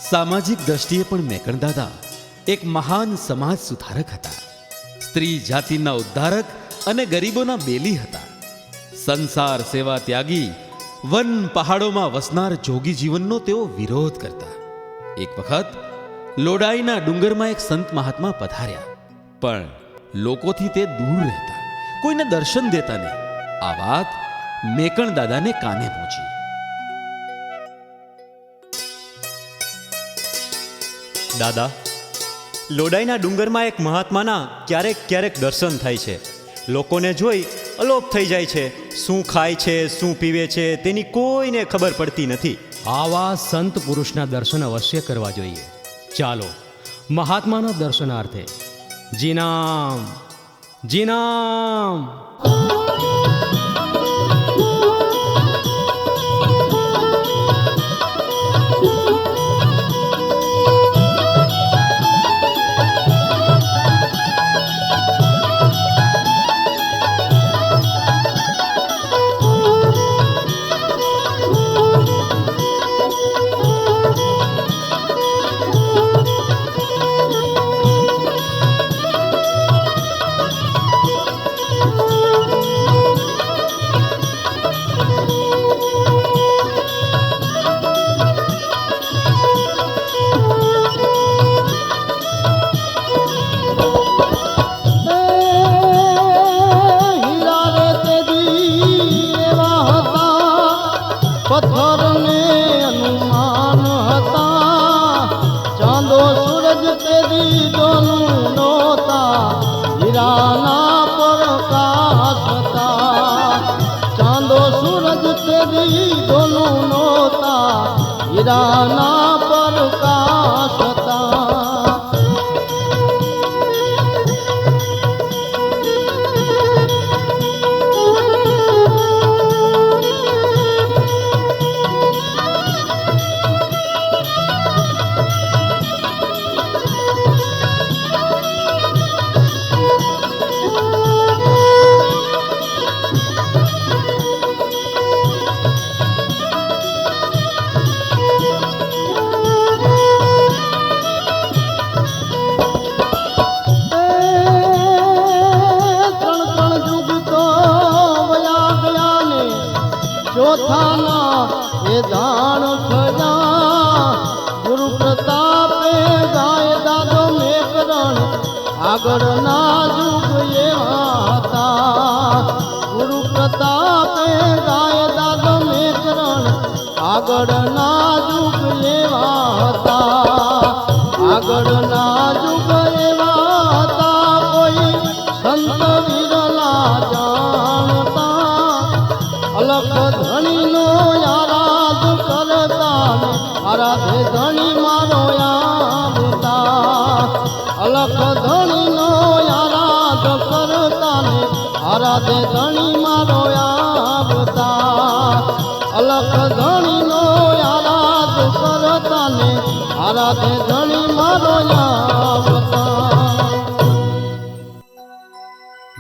સામાજિક દ્રષ્ટિએ પણ મેકણ દાદા એક મહાન સમાજ સુધારક હતા. સ્ત્રી જાતિના ઉદ્ધારક અને ગરીબોના બેલી હતા. સંસાર સેવા ત્યાગી, વન પહાડોમાં વસનાર જોગી જીવનનો તેઓ વિરોધ કરતા. એક વખત લોડાઈના ડુંગરમાં એક સંત મહાત્મા પધાર્યા, પણ લોકોથી તે દૂર રહેતા, કોઈને દર્શન દેતા નહીં. આ વાત મેકણ દાદાને કાને પહોંચી. દાદા, લોડાઈના ડુંગરમાં એક મહાત્માના ક્યારેક દર્શન થાય છે. લોકોને જોઈ અલોપ થઈ જાય છે. શું ખાય છે, શું પીવે છે, તેની કોઈને ખબર પડતી નથી. આવા સંત પુરુષના દર્શન અવશ્ય કરવા જોઈએ. ચાલો મહાત્માના દર્શનાર્થે. જીનામ જીનામ.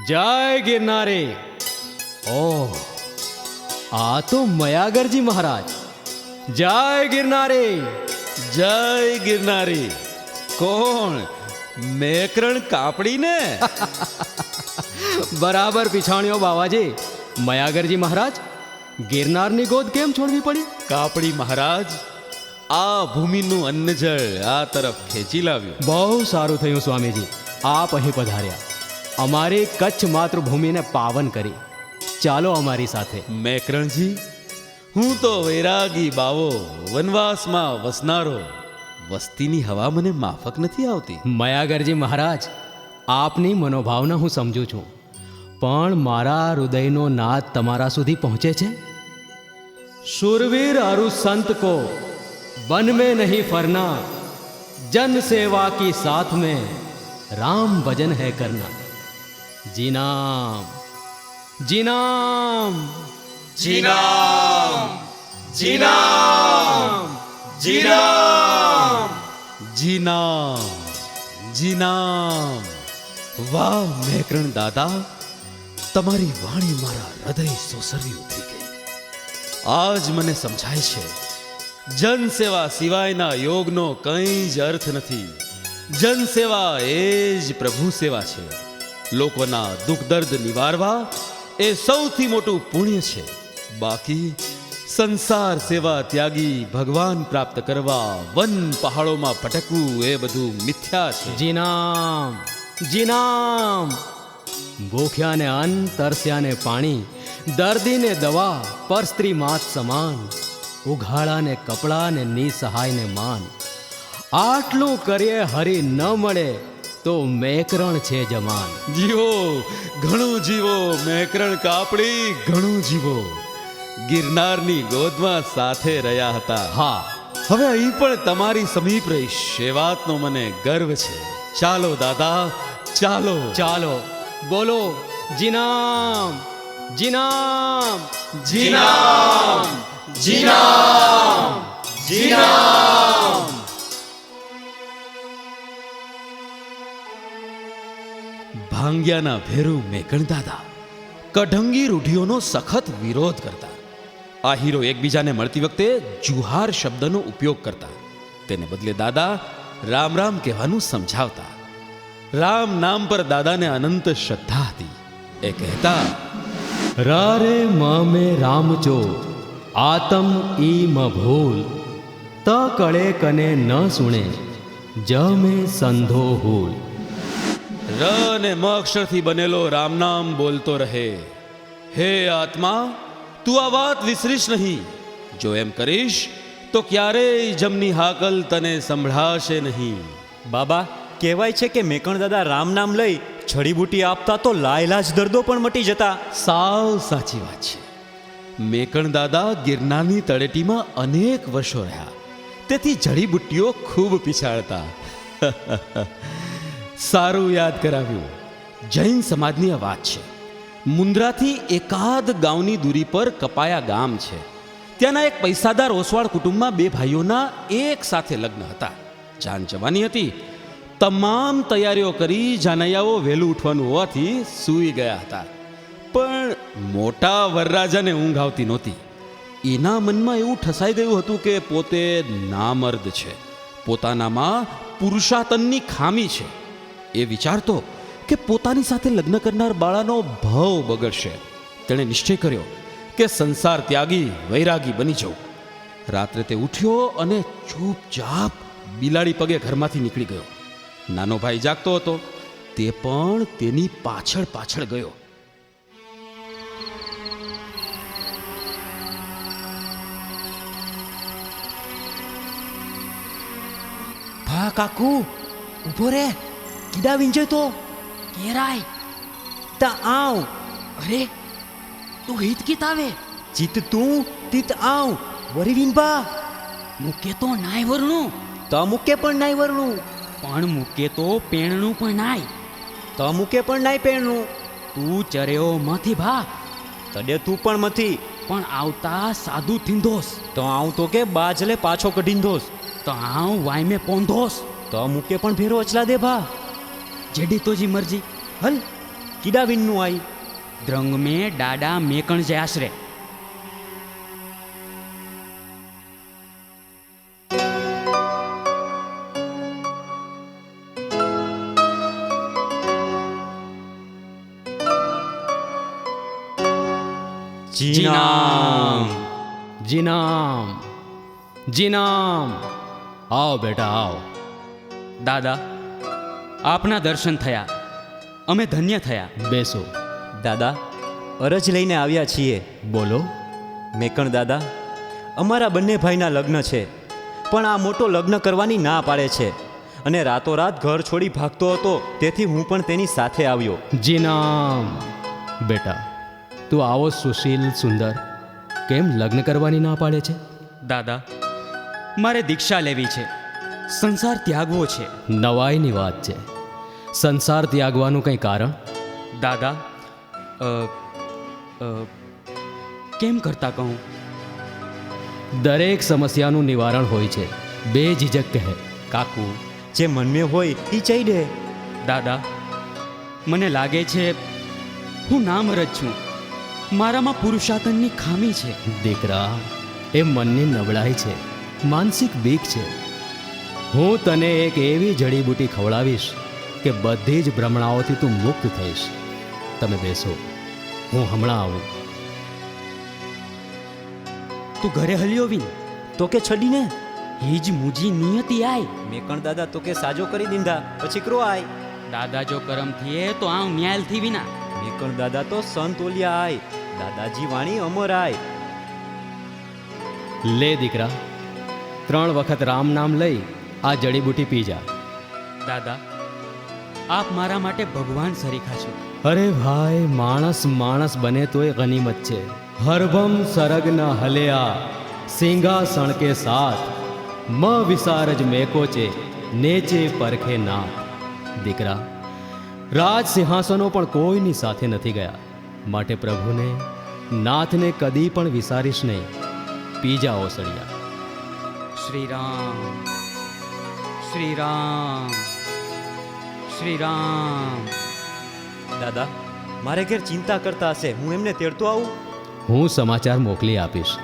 જય ગિરનારે. ઓહ, આ તો મયાગરજી મહારાજ. જય ગિરનારે. જય ગિરનારી. કોણ? મેકરણ કાપડી ને? બરાબર પીછાણ્યો બાવાજી. મયાગરજી મહારાજ, ગિરનારની ગોદ કેમ છોડવી પડી? કાપડી મહારાજ આ ભૂમિનું અન્ન જળ આ તરફ ખેંચી લાવ્યું. બહુ સારું થયું સ્વામીજી, આપ અહીં પધાર્યા. અમારી કચ્છ માતૃભૂમિને પાવન કરી. ચાલો અમારી સાથે. મેકરણજી, હું તો વૈરાગી બાવો, વનવાસમાં વસનારો, વસ્તીની હવા મને માફક નથી આવતી. મયાગરજી મહારાજ, આપની મનોભાવના હું સમજું છું, પણ મારા હૃદયનો નાદ તમારા સુધી પહોંચે છે. શુરવીર અરુ સંત કો वन में नहीं फरना, जन सेवा की साथ में राम भजन है करना. जी नाम जी नाम जी नाम जी नाम जी नाम जी नाम जी नाम. વાહ મેકરણ દાદા, તમારી વાણી મારા હૃદય સોસરવી ઉતરી ગઈ. આજ મને સમજાય છે જન સેવા સિવાયના યોગનો કંઈ જ અર્થ નથી. જન સેવા એ જ પ્રભુ સેવા છે. લોકોના દુઃખ દર્દ નિવારવા એ સૌથી મોટું પુણ્ય છે. બાકી સંસાર સેવા ત્યાગી ભગવાન પ્રાપ્ત કરવા વન પહાડોમાં ભટકવું એ બધું મિથ્યા છે. જીનામ જીનામ, ભૂખ્યાને અન્ન, તરસ્યાને પાણી, દર્દીને દવા, પર સ્ત્રી માત સમાન, ઉઘાડાને કપડાં ને નિસહાયને માન. આટલું કરીએ હરી ન મળે તો મેકરણ છે જમાન. જીવો, ઘણું જીવો, મેકરણ કાપડી ઘણું જીવો. ગિરનારની ગોદમાં સાથે રહ્યા હતા. હા, હવે અહીં પણ તમારી સમીપ રહીશ એ વાતનો મને ગર્વ છે. ચાલો દાદા, ચાલો. ચાલો બોલો જીનામ જીનામ જીનામ, જીનામ, જીનામ. ભાંગ્યાના ભેરુ મેકણ દાદા કઢંગી રૂઢિઓનો સખત વિરોધ કરતા. આહીરો એકબીજાને મળતી વખતે જુહાર શબ્દનો ઉપયોગ કરતા. તેને બદલે દાદા રામ રામ કહેવાનું સમજાવતા. રામ નામ પર દાદાને અનંત શ્રદ્ધા હતી. એ કહેતા, રારે મામે રામચો આતમ ઈ મ ભૂલ, ત કળે કને ન સુણે જમે સંધો હૂલ. ર અને મ અક્ષરથી બનેલો રામ નામ બોલતો રહે. હે આત્મા, તું આ વાત વિસરીશ નહીં. જો એમ કરીશ તો ક્યારેય જમની હાકલ તને સંભળાશે નહીં. બાબા, કહેવાય છે કે મેકણ દાદા રામ નામ લઈ જડીબુટી આપતા તો લાયલાજ દર્દો પણ મટી જતા. સાવ સાચી વાત છે. મેકણ દાદા ગિરનારની તળેટીમાં અનેક વર્ષો રહ્યા, તેથી જડીબુટ્ટીઓ ખૂબ પીછાડતા. સારું યાદ કરાવ્યું. જૈન સમાજની આ વાત છે. મુન્દ્રાથી એકાદ ગામની દૂરી પર કપાયા ગામ છે. ત્યાંના એક પૈસાદાર ઓસવાળ કુટુંબમાં બે ભાઈઓના એક સાથે લગ્ન હતા. જાન જવાની હતી. તમામ તૈયારીઓ કરી જાનૈયાઓ વહેલું ઉઠવાનું હોવાથી સૂઈ ગયા હતા. પણ મોટા વરરાજાને ઊંઘ આવતી નહોતી. એના મનમાં એવું ઠસાઈ ગયું હતું કે પોતે નામર્દ છે, પોતાનામાં પુરુષાતનની ખામી છે. એ વિચારતો કે પોતાની સાથે લગ્ન કરનાર બાળાનો ભાવ બગડશે. તેણે નિશ્ચય કર્યો કે સંસાર ત્યાગી વૈરાગી બની જવું. રાત્રે તે ઉઠ્યો અને ચૂપચાપ બિલાડી પગે ઘરમાંથી નીકળી ગયો. નાનો ભાઈ જાગતો હતો, તે પણ તેની પાછળ પાછળ ગયો. ભા કાકુ ઉભો રે, કીડા વિંજે તો કેરાય તા આવ. અરે તું હિત કીત આવે ચિત તું તીત આવ વરી વિનબા. મૂકે તો નાય વરણું, ત મૂકે પણ નાય વરણું, પણ મૂકે તો પેણનું પણ નાય. ત મૂકે પણ નાય પેણનું. તું ચર્યો મથી ભા, તડે તું પણ મથી. પણ આવતા સાદું થીંધોસ. તો આવું તો કે બાજલે પાછો કઢીન ધોસ. તો આવ વાય મેં પોંધોસ. તો મૂકે પણ ભેરો અચલા દે ભા. જેડી તોજી મરજી. હલ કીડા વિનનું આઈ. દ્રંગ મેં ડાડા મેકણ જે આશરે. જીનામ જીનામ જીનામ, આવો બેટા આવો. દાદા, આપના દર્શન થયા, અમે ધન્ય થયા. બેસો. દાદા, અરજ લઈને આવ્યા છીએ. બોલો. મેકણ દાદા, અમારા બંને ભાઈના લગ્ન છે, પણ આ મોટો લગ્ન કરવાની ના પાડે છે અને રાતોરાત ઘર છોડી ભાગતો હતો. તેથી હું પણ તેની સાથે આવ્યો. જીનામ બેટા, તું આવો સુશીલ સુંદર, કેમ લગ્ન કરવાની ના પાડે છે? દાદા, મારે દીક્ષા લેવી છે, સંસાર ત્યાગવો છે. નવાઈની વાત છે. સંસાર ત્યાગવાનું કંઈ કારણ? દાદા, કેમ કરતા કહું? દરેક સમસ્યાનું નિવારણ હોય છે. બે ઝીઝક કહે. કાકુ, જે મનમાં હોય એ ચઈ દે. દાદા, મને લાગે છે હું નામરજ છું. મારામાં પુરુષાતનની ખામી છે. દીકરા, એ મનની નબળાઈ છે. માનસિક બીક છે. હું તને એક એવી જડીબૂટી ખવડાવીશ કે બધી જ ભ્રમણાઓથી તું મુક્ત થઈશ. તમે બેસો, હું હમણાં આવું. તું ઘરે હલ્યો વિન તો કે છડીને હિજ મુજી નિયતિ આય. મેકણ દાદા તો કે સાજો કરી દીધા પછી ક્રો આય. દાદા જો કરમ થયે તો આ ન્યાલ થી વિના. મેકણ દાદા તો સંત ઓલિયા આય. દાદાજી વાણી અમર આય. લે દીકરા, 3 વખત રામ નામ લઈ આ જડીબૂટી પી જા. દાદા, આપ મારા માટે ભગવાન સરીખા છો. અરે ભાઈ, માણસ માણસ બને તોય ગનીમત છે. હરભમ સરગ ન હલ્યા સિંહાસણ કે સાથ, મ વિસારજ મેકો છે નેચે પરખે નાથ. દીકરા, રાજ સિંહાસનો પણ કોઈની સાથે નથી ગયા, માટે પ્રભુને નાથને કદી પણ વિસારીશ નહીં. પી જા ઓસડિયા. શ્રી રામ, શ્રી રામ, શ્રી રામ. દાદા, મારે ઘેર ચિંતા કરતા હશે, હું એમને તેડતો આવું. હું સમાચાર મોકલી આપીશ.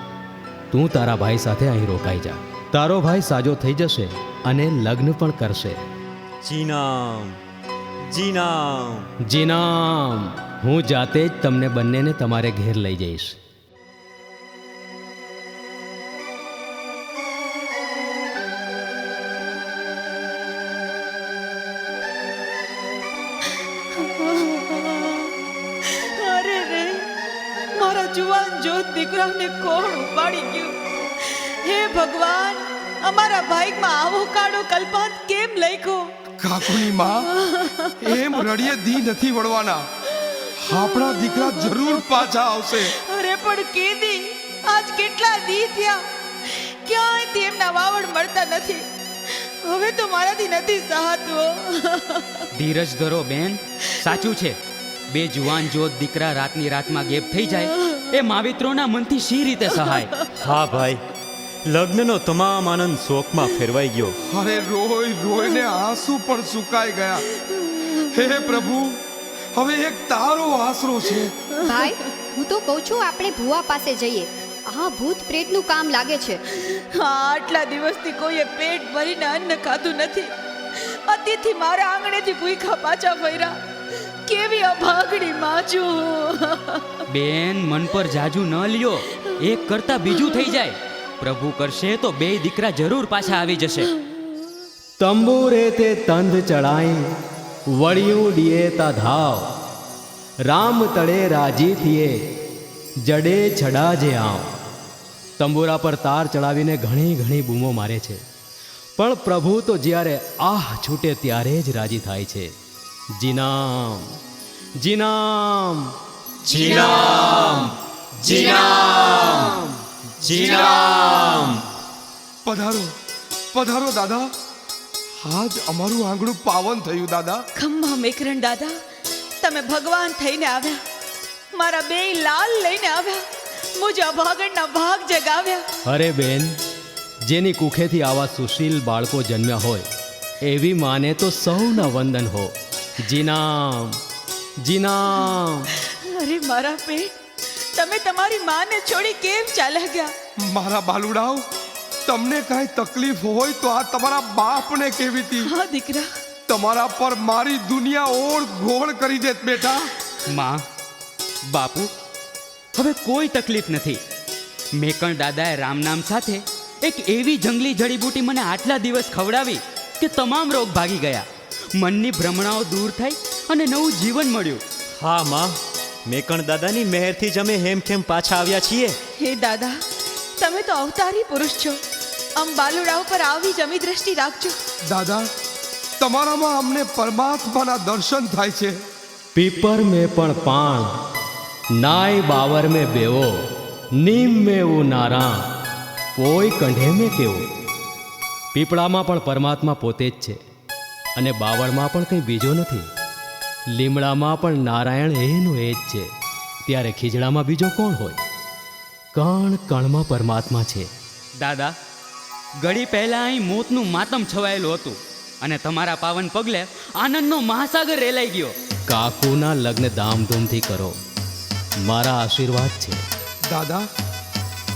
તું તારા ભાઈ સાથે અહીં રોકાઈ જા. તારો ભાઈ સાજો થઈ જશે અને લગ્ન પણ કરશે. જીનામ, જીનામ. જીનામ. હું જાતે જ તમને બંનેને તમારે ઘેર લઈ જઈશ. અરે રે, મારા જુવાન જોત દીકરાને કોણ ઉપાડી ગયું? હે ભગવાન, અમારા ભાઈમાં આવો કાળો કલ્પાંત કેમ લખ્યો? કાકુની માં, એમ રડીએ દી નથી વળવાના. આપણા દીકરા જરૂર પાછા આવશે. અરે પણ કેદી, આજ કેટલા દી થયા, ક્યાંયથી એમના વાવડ મળતા નથી. હવે તો મારાથી નથી સહાતું. ધીરજ ધરો બેન, સાચું છે. 2 જુવાન જોત દીકરા રાતની રાતમાં ગેપ થઈ જાય એ માવિત્રોના મનથી શી રીતે સહાય? હા ભાઈ, લગ્નનો તમામ આનંદ શોકમાં ફેરવાઈ ગયો. અરે રોય રોયને આંસુ પણ સુકાઈ ગયા. હે પ્રભુ, હવે એક તારો આશરો છે. ભાઈ, હું તો કહું છું આપણે ભુવા પાસે જઈએ. આ ભૂત પ્રેતનું કામ લાગે છે. હા, આટલા દિવસથી કોઈએ પેટ ભરીને અન્ન ખાધું નથી. અતિથિ મારા આંગણેથી ભૂખા પાછા ફર્યા. કેવી અભાગડી માજું. બેન, મન પર જાજુ ન લ્યો, એક કરતા બીજું થઈ જાય. પ્રભુ કરશે તો 2 દીકરા જરૂર પાછા આવી જશે. તંબુરે તે તંદ ચડાઈ, વળિયું ડીએ તા ધાવ. રામ તળે રાજી થિયે, જડે છડા જે આવ. તંબુરા પર તાર ચડાવીને ઘણી ઘણી બૂમો મારે છે, પણ પ્રભુ તો જ્યારે આહ છૂટે ત્યારે જ રાજી થાય છે. જીનામ, જીનામ, જીનામ, જીનામ, જીનામ. પધારો પધારો દાદા. આજ અમારું આંગણું પાવન થયું દાદા. ખમ્મા મેકરણ દાદા, તમે ભગવાન થઈને આવ્યા. મારા 2 લાલ લઈને આવ્યા. મુજ અભાગણના ભાગ જગાવ્યા. અરે બેન, જેની કુખેથી આવા સુશીલ બાળકો જન્મ્યા હોય એવી માને તો સૌના વંદન હો. જીનામ, જીનામ. અરે મારા પેટ, તમે તમારી માને છોડી કેમ ચાલ્યા ગયા? મારા બાલુડાઓ, તમને કાંઈ તકલીફ હોય તો આ તમારા બાપને કેવી હતી. હા દીકરા, તમારા પર મારી દુનિયા ઓળ ગોળ કરી દેત બેટા. માં, બાપુ, હવે કોઈ તકલીફ નથી. મેકણ દાદાએ રામ નામ સાથે એક એવી જંગલી જડીબૂટી મને આટલા દિવસ ખવડાવી કે તમામ રોગ ભાગી ગયા. મનની ભ્રમણાઓ દૂર થઈ અને નવું જીવન મળ્યું. હા માં, મેકણ દાદાની મહેરથી જ અમે હેમખેમ પાછા આવ્યા છીએ. હે દાદા, તમે તો અવતારી પુરુષ છો. બાલુડા ઉપર આવી જ અમી દ્રષ્ટિ રાખજો. દાદા, તમારામાં અમને પરમાત્માના દર્શન થાય છે. પીપર में પણ પાણ, નાય બાવર में બેવો, નીમ में वो નારા, પોય કંઢે में કેવો. પીપળામાં પણ પરમાત્મા પોતે જ છે અને બાવળમાં પણ કંઈ બીજો નથી. લીમડામાં પણ નારાયણ એનું એ જ છે. ત્યારે ખીજડામાં બીજો કોણ હોય? કણ કણમાં પરમાત્મા છે. દાદા, ઘડી પહેલા અહીં મોતનું માતમ છવાયેલું હતું અને તમારા પાવન પગલે આનંદનો મહાસાગર રેલાઈ ગયો. કાકુના લગ્ન ધામધૂમથી કરો, મારા આશીર્વાદ છે. દાદા,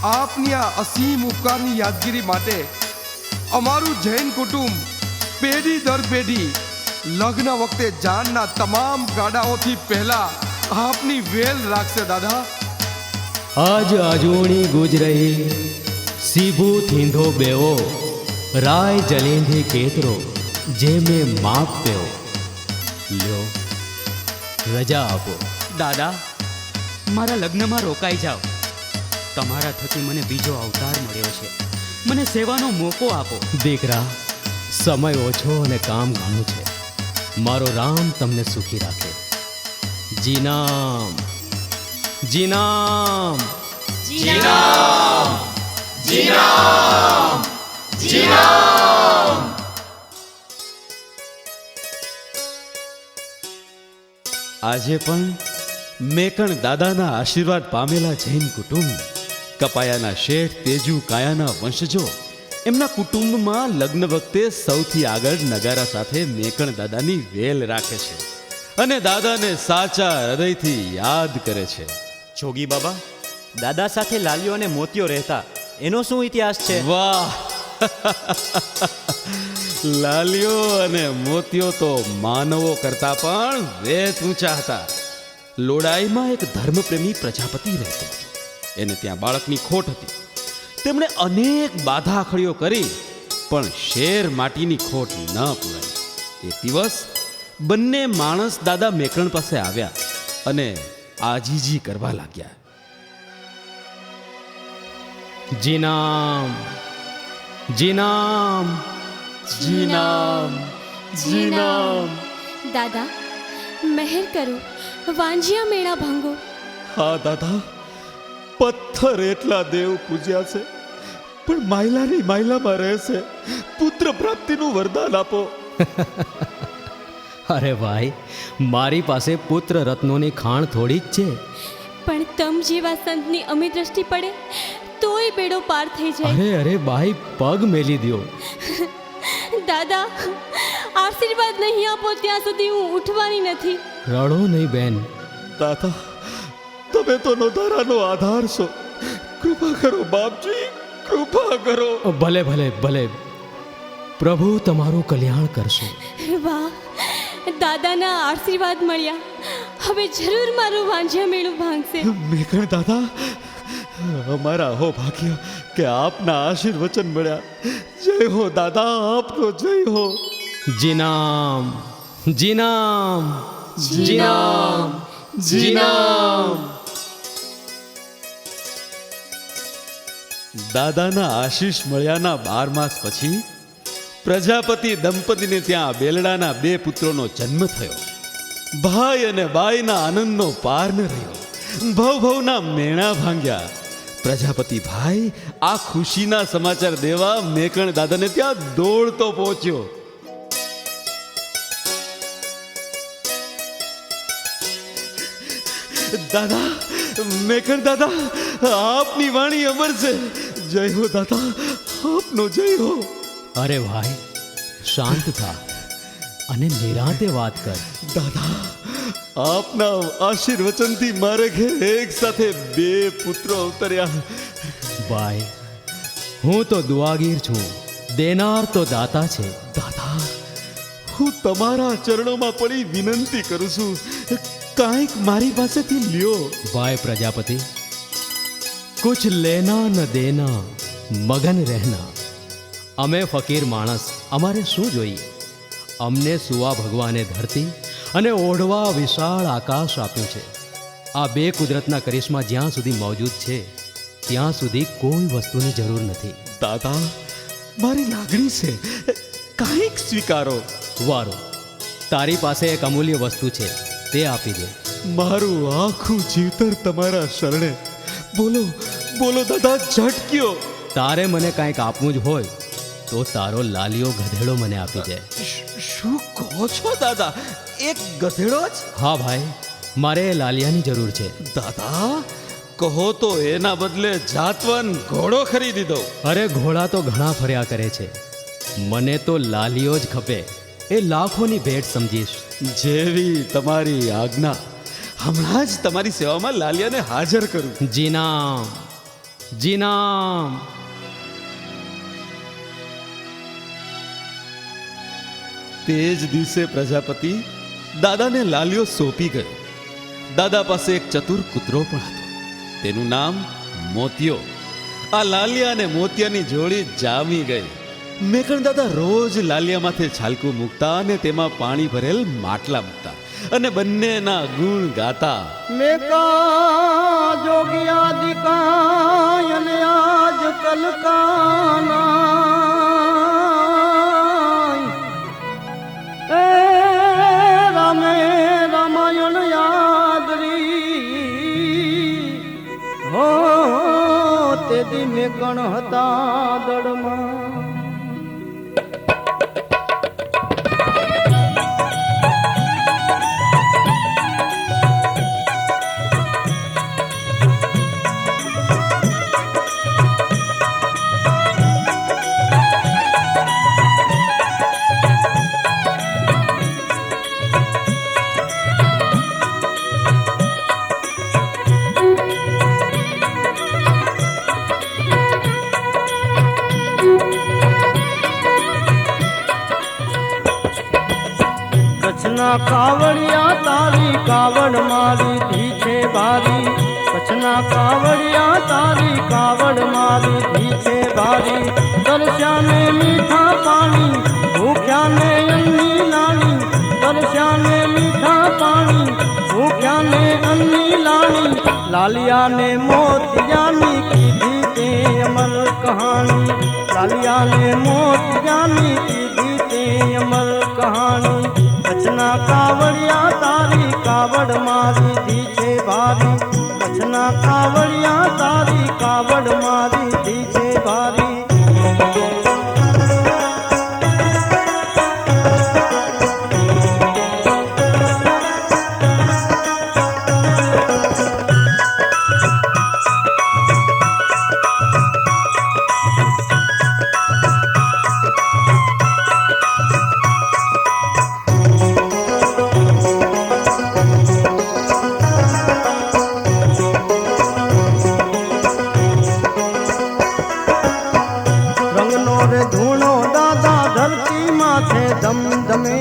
આપની આ અસીમ ઉપકારની યાદગીરી માટે અમારું જૈન કુટુંબ પેઢી દર પેઢી લગ્ન વખતે જાનના તમામ ગાડાઓથી પહેલા આપની વેલ રાખશે દાદા. આજ આજોણી ગુજરહી સીભું થીંધો બેવો રાય જલેંધી કેતરો જે મેં માપ પેવો લ્યો રજા આપો. દાદા, મારા લગ્નમાં રોકાઈ જાઓ. તમારા થકી મને બીજો અવતાર મળ્યો છે. મને સેવાનો મોકો આપો. દીકરા, સમય ઓછો અને કામ ઘણું છે. મારો રામ તમને સુખી રાખે. જીનામ જીનામ જીનામ જીનામ જીનામ. આજે પણ મેકણ દાદાના આશીર્વાદ પામેલા જૈન કુટુંબ કપાયાના શેઠ તેજુ કાયાના વંશજો એમના કુટુંબમાં લગ્ન વખતે સૌથી આગળ નગારા સાથે મેકણ દાદાની વેલ રાખે છે અને દાદાને સાચા હૃદયથી યાદ કરે છે. જોગી બાબા, દાદા સાથે લાલીઓ અને મોતીઓ રહેતા, એનો શું ઇતિહાસ છે? વાહ! લાલીઓ અને મોતીઓ તો માનવો કરતા પણ વેત ઊંચા હતા. લોડાઈમાં એક ધર્મપ્રેમી પ્રજાપતિ રહેતો હતો. એને ત્યાં બાળકની ખોટ હતી. તેમણે અનેક બાધાખડીઓ કરી પણ શેર માટીની ખોટ ન પૂરાઈ. એક દિવસ બંને માણસ દાદા મેકણ પાસે આવ્યા અને આજીજી કરવા લાગ્યા. જીનામ જીનામ જીનામ જીનામ. દાદા, મહેર કરો, વાંજિયા મેળા ભાંગો. હા દાદા, પથ્થર એટલા દેવ પૂજ્યા છે પણ માયલાની માયલામાં રહેશે. પુત્ર પ્રાપ્તિનું વરદાન આપો. અરે ભાઈ, મારી પાસે પુત્ર રત્નોની ખાણ થોડી જ છે. પણ તમ જેવા સંતની અમી દ્રષ્ટિ પડે તોય બેડો પાર થઈ જાય. અરે અરે ભાઈ, પગ મેલી દ્યો. દાદા, આશીર્વાદ નહીં આપો ત્યાં સુધી હું ઉઠવાની નથી. રડો નહીં બેન. દાદા, તમે તો નોધારાનો આધાર છો. કૃપા કરો બાપજી, કૃપા કરો. ભલે ભલે ભલે, પ્રભુ તમારું કલ્યાણ કરશે. વાહ, દાદાના આશીર્વાદ મળ્યા. હવે જરૂર મારું વાંજિયા મેળું ભાંગશે. મેકણ દાદા, અમારા હો ભાગ્ય કે આપના આશીર્વચન મળ્યા. જય હો દાદા, આપનો જય હો. જીનામ જીનામ જીનામ જીનામ. દાદાના આશીષ મળ્યાના 12 માસ પછી પ્રજાપતિ દંપતીને ત્યાં બેલડાના 2 પુત્રોનો જન્મ થયો. ભાઈ અને બાઈના આનંદનો પાર ન રહ્યો. ભવભવના મેણા ભાંગ્યા. પ્રજાપતિ ભાઈ આ ખુશીના સમાચાર દેવા મેકણ દાદાને ત્યાં દોડતો પહોંચ્યો. દાદા, મેકણ દાદા, આપની વાણી અમર છે. જય હો દાદા, આપનો જય હો. અરે ભાઈ, શાંત થા અને નિરાંતે વાત કર. દાદા, આપના આશીર્વચનથી મારે ઘેર એક સાથે 2 પુત્રો અવતર્યા. ભાઈ, હું તો દુઆગીર છું, દેનાર તો દાતા છે. દાદા, હું તમારા ચરણોમાં પડી વિનંતી કરું છું, કાંઈક મારી પાસેથી લ્યો. ભાઈ પ્રજાપતિ, કુછ લેના ન દેના મગન રહેના. અમે ફકીર માણસ, અમારે શું જોઈએ? અમને સુવા ભગવાને ધરતી અને ઓઢવા વિશાળ આકાશ આપ્યું છે. આ 2 કુદરતના કરિશ્મા જ્યાં સુધી મોજૂદ છે ત્યાં સુધી કોઈ વસ્તુની જરૂર નથી. દાદા, મારી લાગણી છે, કાંઈક સ્વીકારો. વારો, તારી પાસે એક અમૂલ્ય વસ્તુ છે, તે આપી દે. મારું આખું જીવતર તમારા શરણે. બોલો બોલો દાદા, ઝટક્યો. તારે મને કાંઈક આપવું જ હોય તો તારો લાલિયો ગધેડો મને આપી દે. શું કહો છો દાદા? એક ગધેડો જ? હા ભાઈ, મારે એ લાલિયાની જરૂર છે. દાદા, કહો તો એના બદલે જાતવન ઘોડો ખરીદી દો. અરે ઘોડા તો ઘણા ફર્યા કરે છે, મને તો લાલિયો જ ખપે. એ લાખોની ભેટ સમજીશ. જેવી તમારી આજ્ઞા. હમણાં જ તમારી સેવામાં લાલિયાને હાજર કરું. જીનામ જી નામ. તે જ દિવસે પ્રજાપતિ દાદાને લાલિયો સોંપી ગયો. દાદા પાસે એક ચતુર કૂતરો પણ હતો. તેનું નામ મોતિયો. આ લાલિયા અને મોતિયાની જોડી જામી ગઈ. મેકણ દાદા રોજ લાલિયા માથે છાલકું મૂકતા અને તેમાં પાણી ભરેલ માટલા મૂકતા અને બંનેના ગુણ ગાતા. મેકા જોગિયા દિકાય અને આજ કલકાના એ રામે રામાયણ યાદરી હો તે દી મેકણ હતા દડમાં. કચ્છના કાવડિયા તારી કાવડ મારી ધી છે ભારી. કચ્છના કાવડિયા તારી કાવડ મારી ધી છે ભારી. તરસ્યાને મીઠા પાણી ભૂખ્યાને અન્ની લાણી. તરસ્યાને મીઠા પાણી ભૂખ્યાને અન્ની લાણી. લાલિયાને મોતિયાની કીધી તે અમર કહાણી. લાલિયાને મોતિયાની કીધી તે અમર કહાણી. કચ્છના કાવડિયા તારી કાવડ મારી ધી છે ભારી. કચ્છના કાવડિયા તારી કાવડ મારી ધી છે ભારી. રંગનો રે ધૂણો દાદા ધરતી માથે ધમધમે.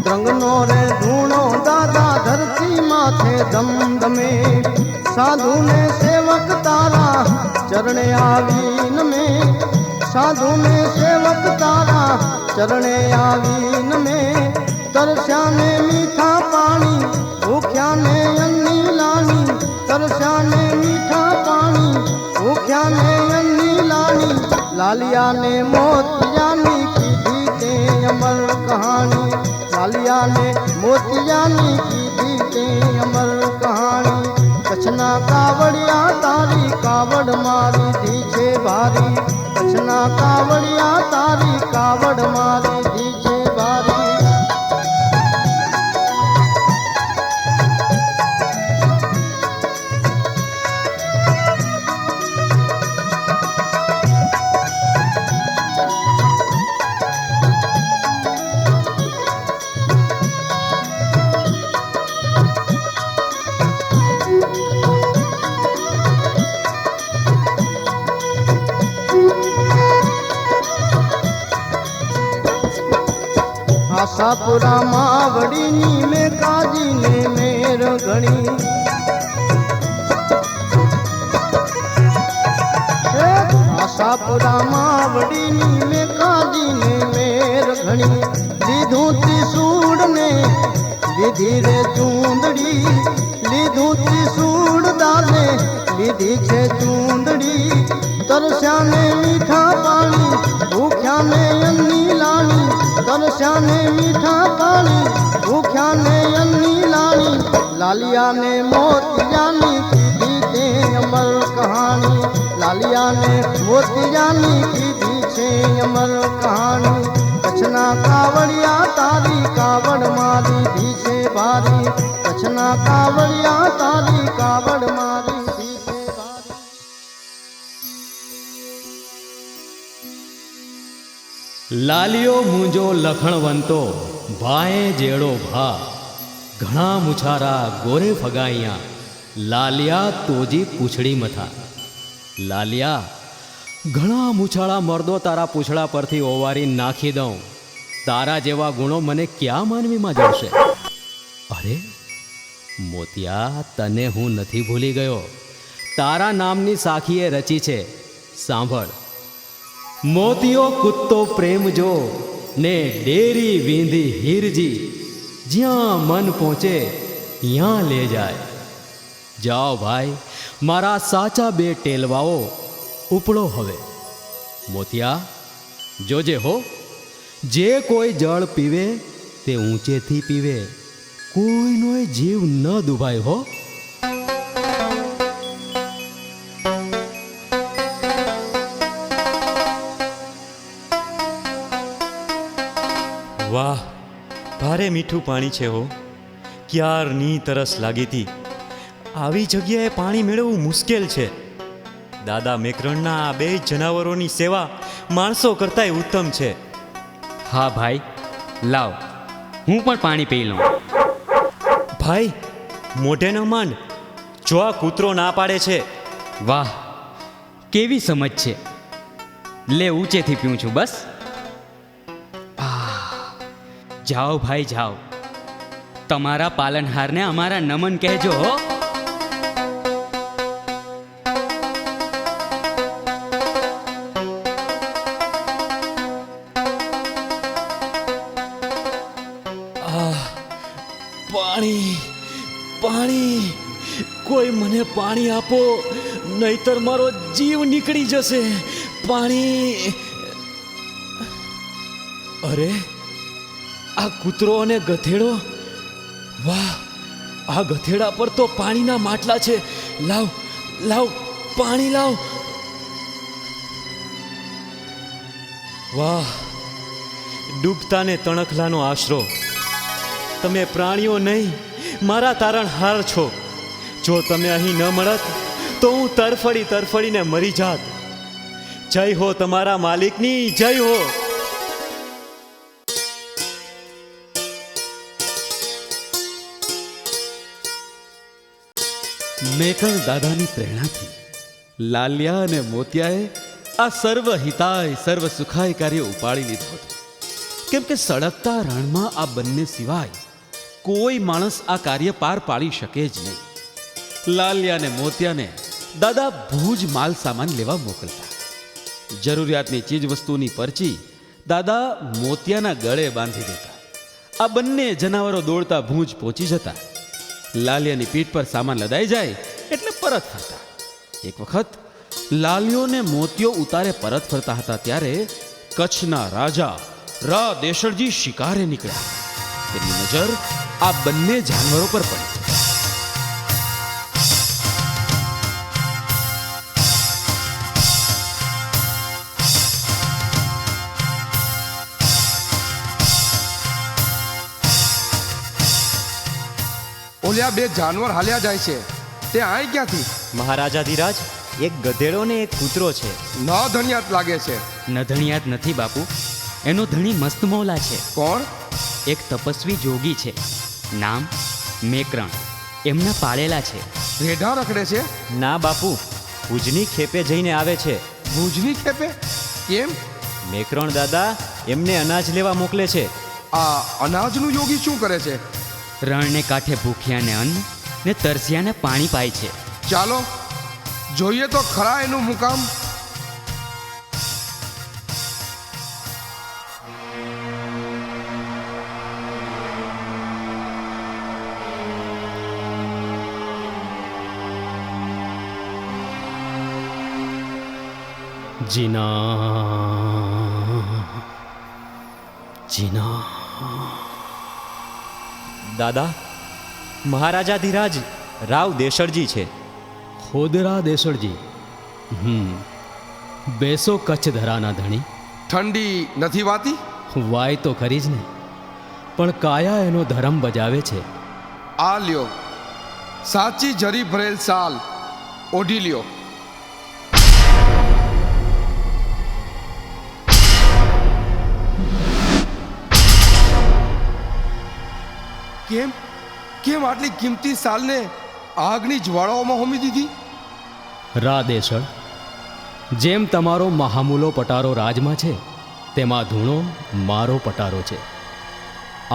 રંગનો રે ધૂણો દાદા ધરતી માથે ધમધમે. સાધુને સેવક તારા ચરણે આવીન મેં. સાધુને સેવક તારા ચરણે આવીન મેં. તરસ્યાને મીઠા પાણી ભૂખ્યાને અન્ની લાણી. તરસ્યાને મીઠા પાણી ભૂખ્યાને અન્ની લાણી. લાલિયાને મોતિયાની કીધી તે અમર કહાણી. લાલિયાને મોતિયાની કીધી તે અમર કહાણી. કચ્છના કાવડિયા તારી કાવડ મારી ધી છે ભારી. કચ્છના કાવડિયા તારી કાવડ મારી ધી છે ભારી. આશાપુરા માવડીની મેકાજીને મેર ઘણી. આશાપુરા માવડીની મેકાજીને મેર ઘણી. લીધું ત્રિશૂળ ને લીધી રે ચૂંદડી. લીધું ત્રિશૂળ દાદે લીધી છે ચૂંદડી. તરસ્યાને મીઠા પાણી ભૂખ્યાને અન્ની લાણી. તરસ્યાને મીઠા પાણી ભૂખ્યાને અન્ની લાણી. લાલિયાને મોતિયાની કીધી તે અમર કહાણી. લાલિયાને મોતિયાની કીધી છે અમર કહાણી. કચ્છના કાવડિયા તારી કાવડ મારી ધી છે ભારી. કચ્છના કાવડિયા તારી કાવડ મારી ધી છે ભારી. લાલિયો મૂંજો લખણવંતો ભાએ જેડો ભા. ઘણા મુછારા ગોરે ફગાઈયા, લાલિયા તોજી પૂછડી મથા. લાલિયા, ઘણા મૂછાળા મર્દો તારા પૂછડા પરથી ઓવારી નાખી દઉં, તારા જેવા ગુણો મને ક્યાં માનવીમાં જડશે? અરે મોતિયા, તને હું નથી ભૂલી ગયો. તારા નામની સાખીએ રચી છે, સાંભળ. મોતિયો કુત્તો પ્રેમ જો ને ડેરી વીંધી હીરજી, જ્યાં મન પહોંચે ત્યાં લે જાય. જાઓ ભાઈ, મારા સાચા બે ટેલવાઓ ઉપડો હવે. મોતિયા, જોજે હો, જે કોઈ જળ પીવે તે ઊંચેથી પીવે, કોઈનો જીવ ન દુભાય હો. વાહ, ભારે મીઠું પાણી છે હો. ક્યારની તરસ લાગી હતી. આવી જગ્યાએ પાણી મેળવવું મુશ્કેલ છે. દાદા મેકરણના આ બે જનાવરોની સેવા માણસો કરતાંય ઉત્તમ છે. હા ભાઈ, લાવ હું પણ પાણી પી લઉં. ભાઈ, મોઢે ન માંડ, જો આ કૂતરો ના પાડે છે. વાહ, કેવી સમજ છે. લે, ઊંચેથી પીઉં છું બસ. જાઓ ભાઈ જાઓ, તમારા પાલનહારને અમારા નમન કહેજો હો. પાણી, પાણી, કોઈ મને પાણી આપો, નહીતર મારો જીવ નીકળી જશે. પાણી. અરે, આ કૂતરો અને ગધેડો. વાહ, આ ગધેડા પર તો પાણીના માટલા છે. લાવ લાવ, પાણી લાવ. વાહ, ડૂબતાને તણખલાનો આશરો. તમે પ્રાણીઓ નહીં, મારા તારણહાર છો. જો તમે અહીં ન મળત તો હું તરફડી તરફડીને મરી જાત. જય હો તમારા માલિકની, જય હો. મેકણ દાદાની પ્રેરણાથી લાલિયા અને મોતિયાએ આ સર્વ હિતાય સર્વ સુખાય કાર્ય ઉપાડી લીધું હતું. કેમ કે સળગતા રણમાં આ બંને સિવાય કોઈ માણસ આ કાર્ય પાર પાડી શકે જ નહીં. લાલિયા અને મોતિયાને દાદા ભુજ માલ સામાન લેવા મોકલતા. જરૂરિયાતની ચીજ વસ્તુની પરચી દાદા મોતિયાના ગળે બાંધી દેતા. આ બંને જનાવરો દોડતા ભુજ પહોંચી જતા. લાલિયાની પીઠ પર સામાન લદાઈ જાય એટલે પરત ફરતા. એક વખત લાલિયો ને મોતિયો ઉતારે પરત ફરતા હતા ત્યારે કચ્છના રાજા રા દેશળજી શિકારે નીકળ્યા. તેમની નજર આ બંને જાનવરો પર પડી. ઓલ્યા બે જાનવર હાલ્યા જાય છે, તે આય ક્યાંથી? મહારાજા ધીરાજ, એક ગધેડો ને એક કૂતરો છે. ન ધન્યાત લાગે છે. નધણિયાત નથી બાપુ, એનો ધણી મસ્તમૌલા છે. કોણ? એક તપસ્વી જોગી છે, નામ મેકરણ. એમના પાળેલા છે. રેઢા રખડે છે? ના બાપુ, ભુજની ખેપે જઈને આવે છે. ભુજની ખેપે? કેમ? મેકરણ દાદા એમને અનાજ લેવા મોકલે છે. આ અનાજનું યોગી શું કરે છે? રણને કાંઠે ભૂખ્યાને અન્ન ને તરસ્યાને પાણી પાય છે. ચાલો જોઈએ તો ખરા એનું મુકામ. જીના દાદા, મહારાજા ધીરાજ રાવ દેશળજી છે. ખોદરા દેસળજી. બેસો કચ્છ ધરાના ધણી. ઠંડી નથી વાતી? વાય તો ખરી જ ને, પણ કાયા એનો ધર્મ બજાવે છે. આ લ્યો, સાચી જરી ભરેલ સાલ ઓઢી લ્યો. કેમ કેમ આટલી કિંમતી સાલને આગની જ્વાળાઓમાં હોમી દીધી? રાદેશળ, જેમ તમારો મહામૂલો પટારો રાજમાં છે, તેમાં ધૂણો મારો પટારો છે.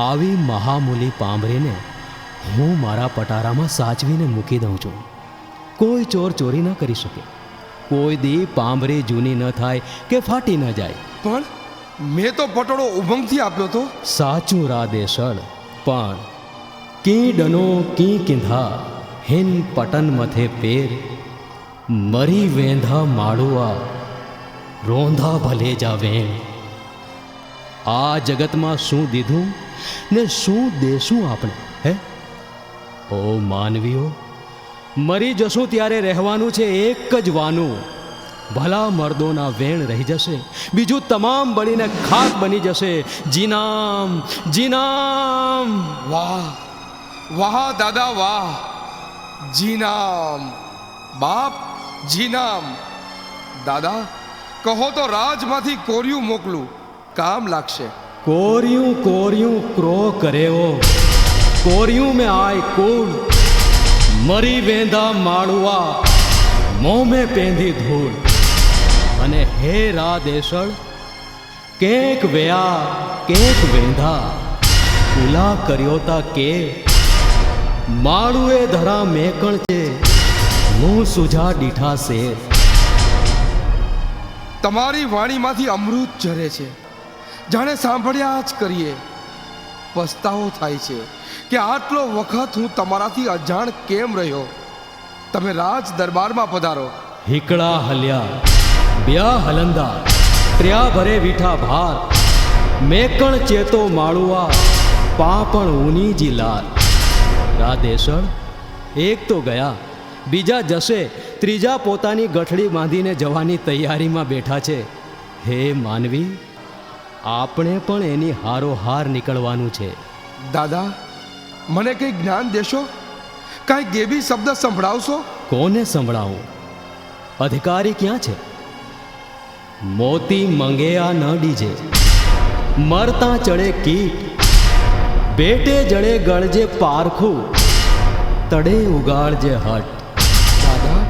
આવી મહામૂલી પાંભરીને હું મારા પટારામાં સાચવીને મૂકી દઉં છું. કોઈ ચોર ચોરી ન કરી શકે. કોઈ દી પાંભરી જૂની ન થાય કે ફાટી ન જાય. પણ મેં તો પટોળો ઉમંગથી આપ્યો તો. સાચું રાદેશળ, પણ કી ડનો કી કિંધા હિન પટન મથે પેર, મરી વેંધા માળુઆ રોંધા ભલે જા વેણ. આ જગતમાં શું દીધું ને શું દેશું આપણે? હે ઓ માનવીઓ, મરી જશું ત્યારે રહેવાનું છે એક જ વાનું. ભલા મર્દોના વેણ રહી જશે, બીજું તમામ બળીને ખાક બની જશે. જીનામ જીનામ. વાહ વાહ દાદા વાહ. જીનામ બાપ, જીનામ. દાદા કહો તો રાજમાંથી કોરિયું મોકલું, કામ લાગશે. કોરિયું કોરિયું ક્રો કરેવો, કોરિયું में आय कूड़, मरी वेंदा माड़ुआ मों में पेंधी धूड़. અને હે રાદેશળ, કેક વ્યા કેક વેંધા ઉલા કર્યો તા કે, માળુએ ધરા મેકણ છે મું સુજા દીઠા શેર. તમારી વાણીમાંથી અમૃત ઝરે છે, જાણે સાંભળ્યા જ કરીએ. પસ્તાવો થાય છે કે આટલો વખત હું તમારાથી અજાણ કેમ રહ્યો. તમે રાજ દરબારમાં પધારો. હિકડા હલ્યા બ્યા હલંદા ત્ર્યા ભરે વીઠા ભાર, મેકણ ચેતો માળુઆ પાપણ ઊની જી લાર. રાદેશળ, એક તો ગયા, બીજા જશે, ત્રીજા પોતાની ગઠડી બાંધીને જવાની તૈયારીમાં બેઠા છે. હે માનવી, આપણે પણ એની હારોહાર નીકળવાનું છે. દાદા મને કંઈ જ્ઞાન દેશો? કાંઈ ગેબી શબ્દ સંભળાવશો? કોને સંભળાવું? અધિકારી ક્યાં છે? મોતી મંગેયા ન ડીજે, મરતા ચડે કીટ, બેટે જડે ગળજે પારખું, તડે ઉગાડજે હટ. દાદા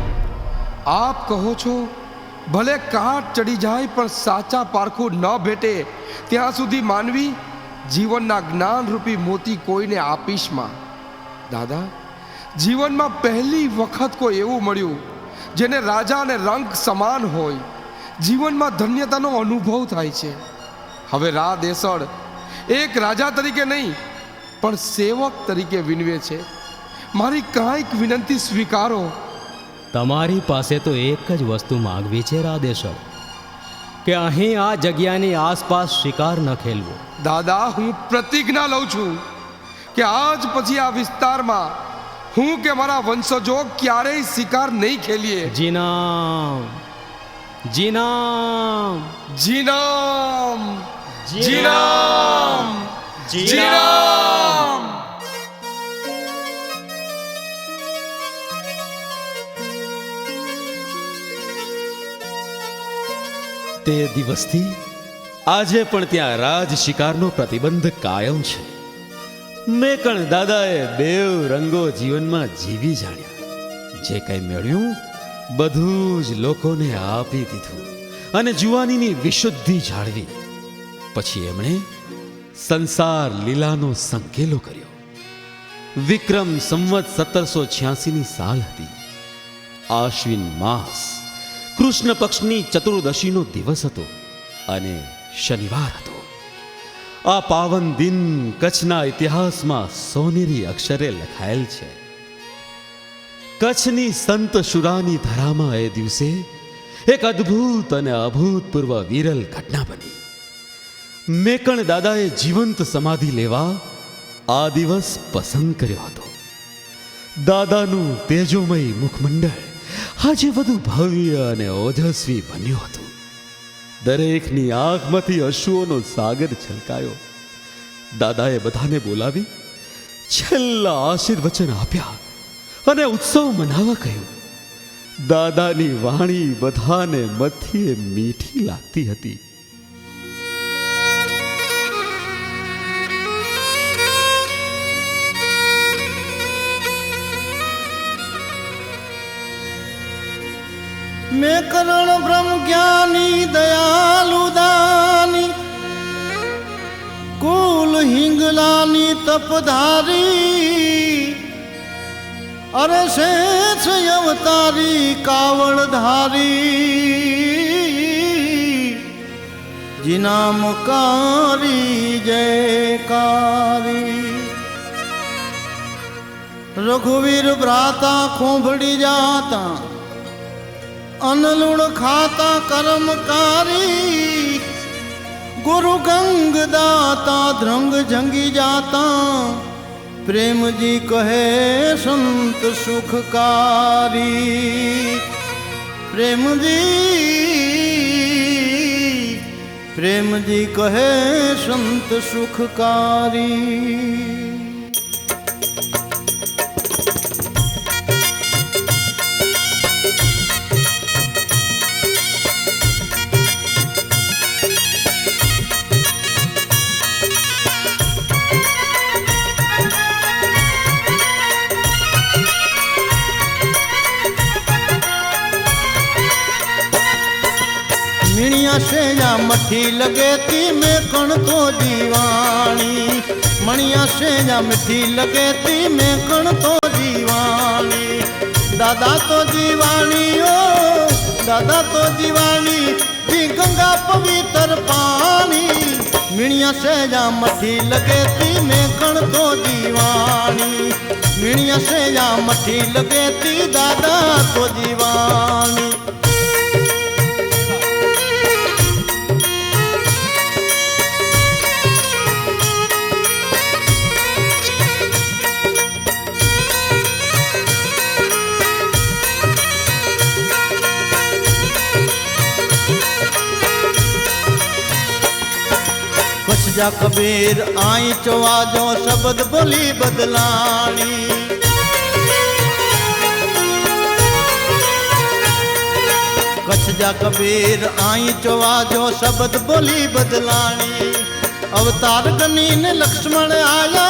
આપ કહો છો ભલે કાટ ચડી જાય પણ સાચા પારખું ન ભેટે ત્યાં સુધી માનવી જીવનના જ્ઞાનરૂપી મોતી કોઈને આપીશમાં. દાદા જીવનમાં પહેલી વખત કોઈ એવું મળ્યું જેને રાજા અને રંક સમાન હોય. જીવનમાં ધન્યતાનો અનુભવ થાય છે. હવે રાદેશળ એક રાજા તરીકે નહીં પણ સેવક તરીકે વિનવે છે. મારી કાંઈક વિનંતી સ્વીકારો. તમારી પાસે તો એક જ વસ્તુ માગવી છે રાદેશળ, કે અહીં આ જગ્યાની આસપાસ શિકાર ન ખેલવો. દાદા હું પ્રતિજ્ઞા લઉં છું કે આજ પછી આ વિસ્તારમાં હું કે મારા વંશજો ક્યારેય શિકાર નહીં ખેલીએ. જીનામ જીનામ જીનામ જીનામ જીનામ. તે દિવસથી આજે પણ ત્યાં રાજ શિકારનો પ્રતિબંધ કાયમ છે. મેકણ દાદાએ બેવ રંગો જીવનમાં જીવી જાણ્યા. જે કંઈ મેળ્યું બધું જ લોકોને આપી દીધું અને જુવાનીની વિશુદ્ધિ જાળવી. પછી એમણે સંસાર લીલાનો સંકેલો કર્યો. વિક્રમ સંવત 1786ની સાલ હતી. આશ્વિન માસ કૃષ્ણ પક્ષની ચતુર્દશીનો દિવસ હતો અને શનિવાર હતો. આ પાવન દિન કચ્છના ઇતિહાસમાં સોનેરી અક્ષરે લખાયેલ છે. કચ્છની સંત શુરાની ધરામાં એ દિવસે એક અદ્ભુત અને અભૂતપૂર્વ વિરલ ઘટના બની. મેકણ દાદાએ જીવંત સમાધિ લેવા આ દિવસ પસંદ કર્યો હતો. દાદાનું તેજોમય મુખમંડળ આજે વધુ ભવ્ય અને ઓજસ્વી બન્યું હતું. દરેકની આંખમાંથી અશ્રુઓનો સાગર છલકાયો. દાદાએ બધાને બોલાવી છેલ્લા આશીર્વચન આપ્યા અને ઉત્સવ મનાવવા કહ્યું. દાદાની વાણી બધાને મથીએ મીઠી લાગતી હતી. मैं करण ब्रह्म ज्ञानी दयालु दानी कुल हिंगलानी तपधारी अरे शेष अवतारी कावड़धारी जिनामकारी जयकारी रघुवीर भ्राता खोभड़ी जाता अनलुण खाता कर्मकारी गुरु गंग दाता ध्रंग जंगी जाता प्रेम जी कहे संत सुखकारी प्रेम जी कहे संत सुखकारी। मिणिया से या मठी लगे ती मैं कण तो दीवानी मणिया से या मिठी लगे ती मैं कण तो दीवानी दादा तो दीवानी ओ दादा तो दीवानी दी गंगा पवित्र पानी मिणिया से या मठी लगे ती मैं कण तो दीवानी मिणिया से या मठी लगे ती दादा तो दीवानी। जा कबीर आई चवाजो शब्द बोली बदलानी कच्छ जा कबीर आई चवाजो शब्द बोली बदलानी अवतार गनी ने लक्ष्मण आया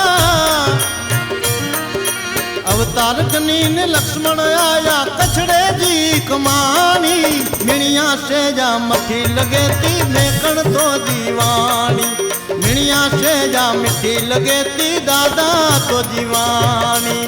अवतार गनी ने लक्ष्मण आया कछड़े जी कमानी मिणिया से जा मठी लगे ती नेकण तो दीवानी मिणिया से जा मिठी लगे ती दादा तो दीवानी।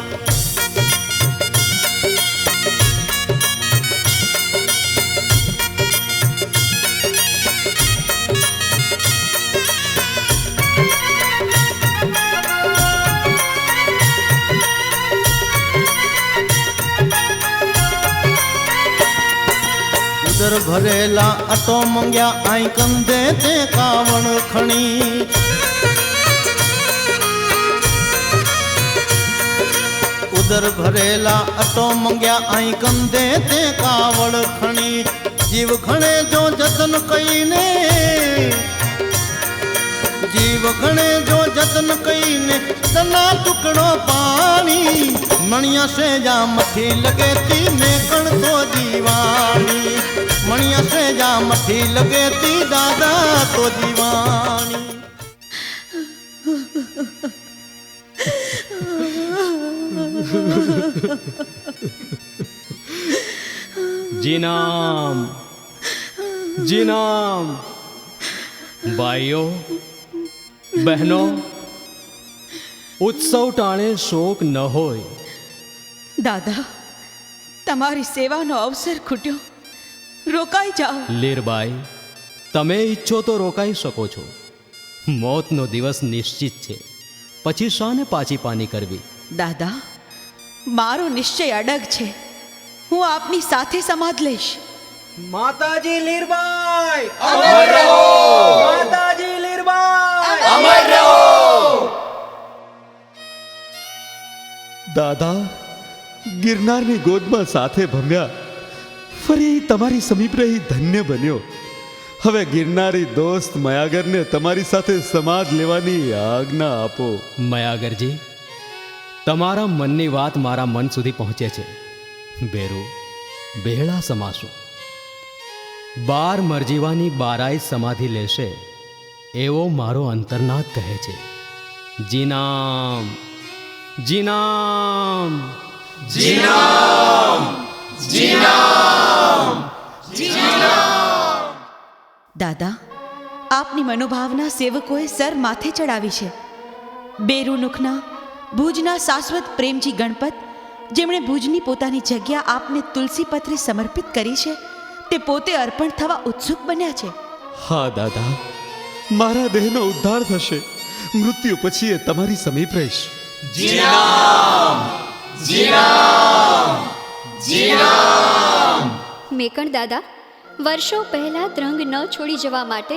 उदर भरेला अटो मंग्या आई कंधे ते कावण खणी उदर भरेला अटो मंग्या आई कंधे ते कावड़ खणी जीव खणे जो जतन कई ने जीव खणे जो जतन कई ने तना टुकड़ो पानी मणिया से जा मठी लगे ती मैं कण तो दीवानी मणिया से जा मठी लगे ती दादा तो दीवानी। जीनाम जीनाम भाइयों बहनों उत्सव टाणे शोक न होय। दादा तमारी सेवानो अवसर खूट्यो रोकाई जाओ। લીરબાઈ તમે ઈચ્છો તો રોકાઈ શકો છો મોતનો દિવસ નિશ્ચિત છે પછી શાને પાછી પાની કરવી। દાદા મારો નિશ્ચય અડગ છે હું આપની સાથે સમાધ લઈશ। માતાજી લીરબાઈ અમર રહો માતાજી લીરબાઈ અમર રહો। દાદા ગિરનારની ગોદમાં સાથે ભમ્યા ફરી તમારી સમીપ રહી ધન્ય બન્યો। હવે ગિરનારી દોસ્ત મયાગરને તમારી સાથે સમાજ લેવાની આજ્ઞા આપો। મયાગરજી તમારા મનની વાત મારા મન સુધી પહોંચે છે। બેરો બેહળા સમાસો 12 મરજીવાની 12 સમાધિ લેશે એવો મારો અંતરનાદ કહે છે। જીનામ જીનામ જીનામ જીનામ। દાદા, આપની મનોભાવના સેવકોએ સર માથે ચડાવી છે. બેરુનુખના ભુજના શાશ્વત પ્રેમજી ગણપત, જેમણે ભુજની પોતાની જગ્યા આપને તુલસી પત્રે સમર્પિત કરી છે, તે પોતે અર્પણ થવા ઉત્સુક બન્યા છે. હા દાદા, મારા દેહનો ઉદ્ધાર થશે. મૃત્યુ પછી એ તમારી સમીપ રહીશ. મેકણ દાદા, વર્ષો પહેલા દ્રંગ ન છોડી જવા માટે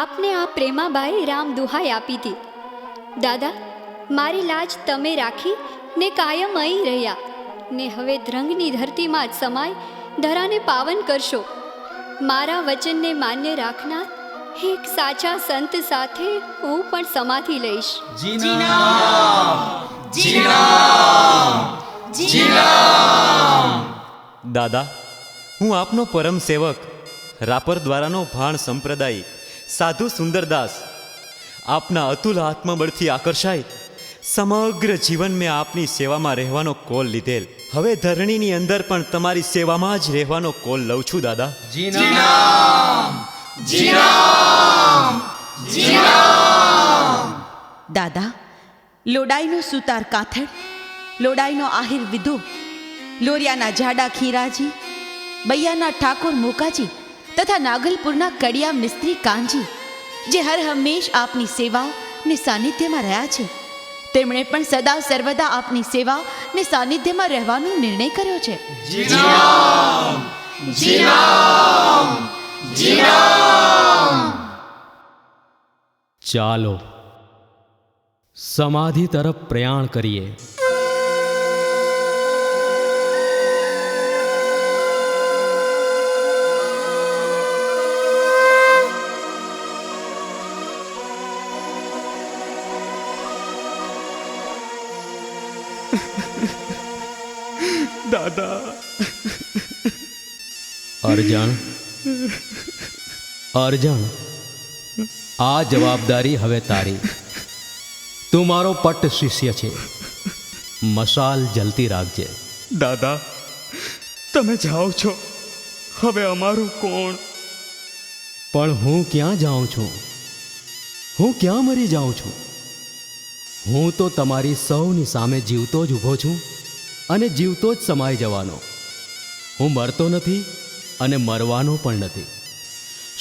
આપને આ પ્રેમાબાઈ રામ દુહાઈ આપી હતી. દાદા, મારી લાજ તમે રાખી ને કાયમ અહીં રહ્યા ને હવે દ્રંગની ધરતીમાં જ સમાય ધરાને પાવન કરશો. મારા વચનને માન્ય રાખનાર એક સાચા સંત સાથે હું પણ સમાધિ લઈશ. દાદા, હું આપનો પરમ સેવક રાપર દ્વારાનો ભાણ સંપ્રદાય સાધુ સુંદરદાસ આપના અતુલ આત્મબળથી આકર્ષાય સમગ્ર જીવન મેં આપની સેવામાં રહેવાનો કોલ લીધેલ. હવે ધરણીની અંદર પણ તમારી સેવામાં જ રહેવાનો કોલ લઉં છું. દાદા, દાદા, લોડાઈનો સુતાર કાથડ, લોડાઈનો આહિર વિધુ, લોરિયાના જાડા ખીરાજી, બૈયાના ઠાકોર મોકાજી તથા નાગલપુરના કડિયા મિસ્ત્રી કાનજી, જે હર હંમેશ આપની સેવા ને સાનિધ્યમાં રહ્યા છે, તેમણે પણ સદા સર્વદા આપની સેવા ને સાનિધ્યમાં રહેવાનો નિર્ણય કર્યો છે. ચાલો સમાધિ તરફ પ્રયાણ કરીએ. દાદા, અર્જણ, અર્જણ, આ જવાબદારી હવે તારી. તું મારો પટ્ટ શિષ્ય છે. મશાલ જલતી રાખજે. દાદા, તમે જાઓ છો, હવે અમારું કોણ? પણ હું ક્યાં જાઉં છું? હું ક્યાં મરી જાઉં છું? હું તો તમારી સૌની સામે જીવતો જ ઊભો છું અને જીવતો જ સમાઈ જવાનો. હું મરતો નથી અને મરવાનો પણ નથી.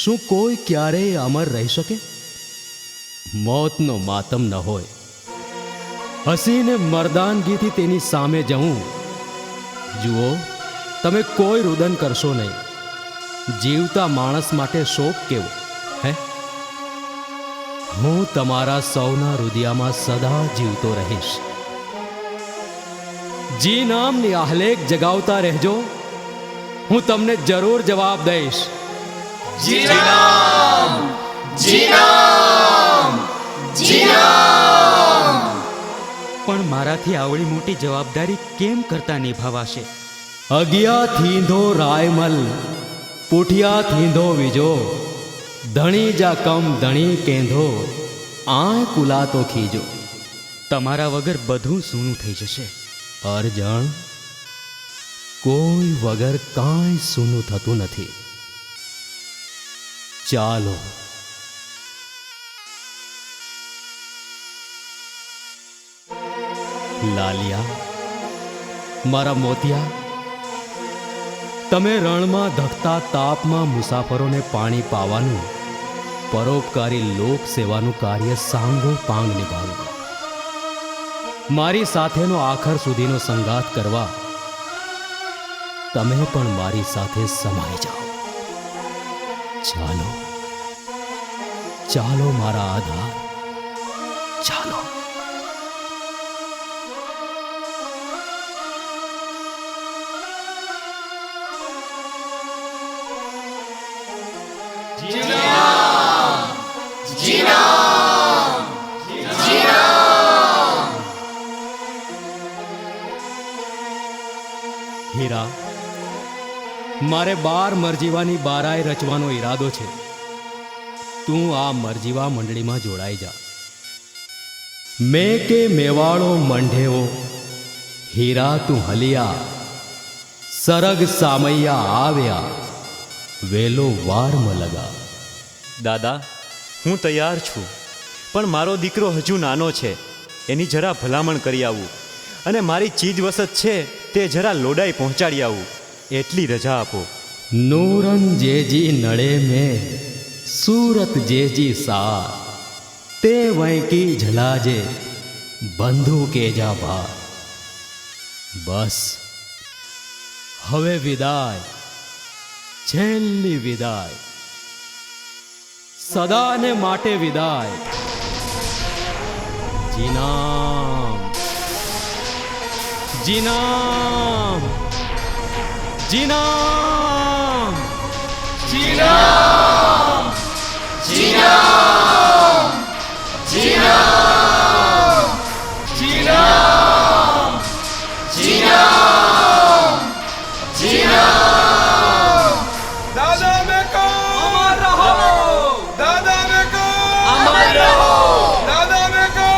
શું કોઈ ક્યારેય અમર રહી શકે? મોતનો માતમ ન હોય. હસીને મર્દાનગીથી તેની સામે જવું. જુઓ, તમે કોઈ રુદન કરશો નહીં. જીવતા માણસ માટે શોક કેવો, હે? હું તમારા સૌના હૃદયમાં સદા જીવતો રહીશ. જી નામની આહલેખ જગાવતા રહેજો. હું તમને જરૂર જવાબ દઈશ. પણ મારાથી આવડી મોટી જવાબદારી કેમ કરતા નિભાવાશે? અગિયા થીંધો રાયમલ, પુઠિયા થીંધો વિજો, ધણી જા કમ ધણી કેંધો, આય કુલાતો ખીજો. તમારા વગર બધું સૂનું થઈ જશે. અર્જણ, કોઈ વગર કાંઈ સૂનું થતું નથી. ચાલો. લાલિયા, મારા મોતિયા, તમે રણમાં ધકતા તાપમાં મુસાફરોને પાણી પાવાનું, પરોપકારી લોક સેવાનું કાર્ય સાંગો પાંગ નિભાવો. મારી સાથેનો આખર સુધીનો સંગાત કરવા તમે પણ મારી સાથે સમાઈ જાઓ. ચાલો, ચાલો મારા આધાર, ચાલો. હીરા, મારે 12 મરજીવાની બારાય રચવાનો ઈરાદો છે. તું આ મરજીવા મંડળીમાં જોડાઈ જા. મેં કે મેવાડો મંઢેવો, હીરા તું હલિયા, સરગ સામૈયા આવ્યા, વેલો વારમાં લગા. દાદા, હું તૈયાર છું, પણ મારો દીકરો હજુ નાનો છે. એની જરા ભલામણ કરી આવું, અને મારી ચીજ વસત છે તે જરા લોડાઈ પહોંચાડી આવું. એટલી રજા આપો. નૂરન જેજી નળે મેં सूरत जेजी सार ते वैकी झलाजे बंधु के जा भार. बस हवे विदाय, छेल्ली विदाय, सदाने माटे विदाय. जीनाम जीनाम जीनाम जीनाम जीनाम जीनाम जीनाम जीनाम जीनाम. दादा में को अमर रहो, दादा में को अमर रहो, दादा में को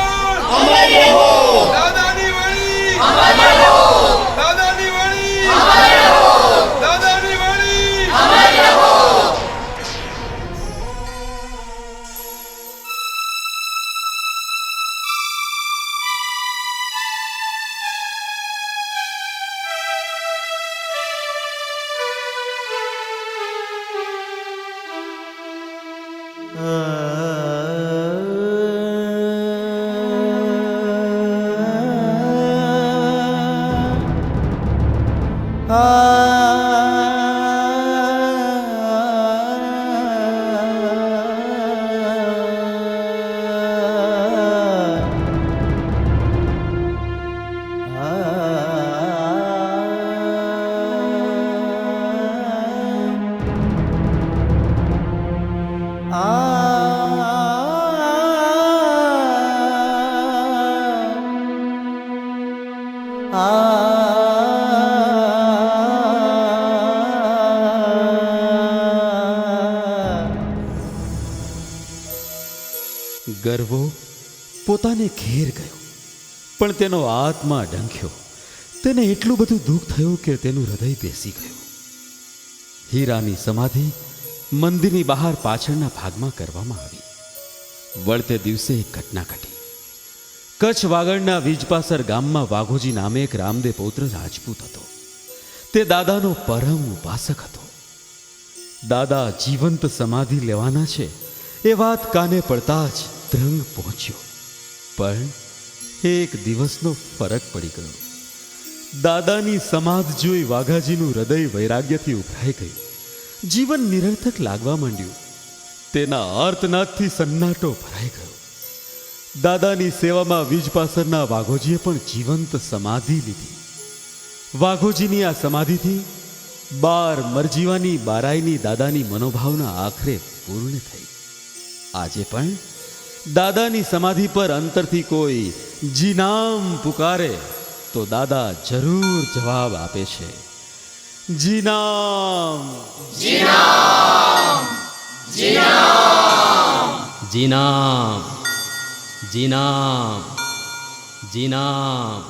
अमर रहो, दादा नी वणी अमर रहो, दादा नी वणी अमर रहो, दादा नी वणी अमर रहो. ગરવો પોતાને ઘેર ગયો, પણ તેનો આત્મા ઢંખ્યો. તેને એટલું બધું દુઃખ થયું કે તેનું હૃદય બેસી ગયું. હીરાની સમાધિ મંદિરની બહાર પાછળના ભાગમાં કરવામાં આવી. વળતે દિવસે એક ઘટના ઘટી. કચ્છ વાગડના વીજપાસર ગામમાં વાઘોજી નામે એક રામદેવ પૌત્ર રાજપૂત હતો. તે દાદાનો પરમ ઉપાસક હતો. દાદા જીવંત સમાધિ લેવાના છે એ વાત કાને પડતા જ ધ્રંગ પહોંચ્યો. પણ એક દિવસનો ફરક પડી ગયો. દાદાની સમાધ જોઈ વાઘાજીનું હૃદય વૈરાગ્યથી ઉભરાઈ ગયું. જીવન નિરર્થક લાગવા માંડ્યું. તેના આર્તનાદથી સન્નાટો ભરાઈ ગયો. દાદાની સેવામાં વીજપાસરના વાઘોજીએ પણ જીવંત સમાધિ લીધી. વાઘોજીની આ સમાધિથી 12 મરજીવાની બારાઈની દાદાની મનોભાવના આખરે પૂર્ણ થઈ. આજે પણ દાદાની સમાધિ પર અંતરથી કોઈ જીનામ પુકારે તો દાદા જરૂર જવાબ આપે છે. જીનામ જીનામ જીનામ जीनाम जीनाम जीनाम.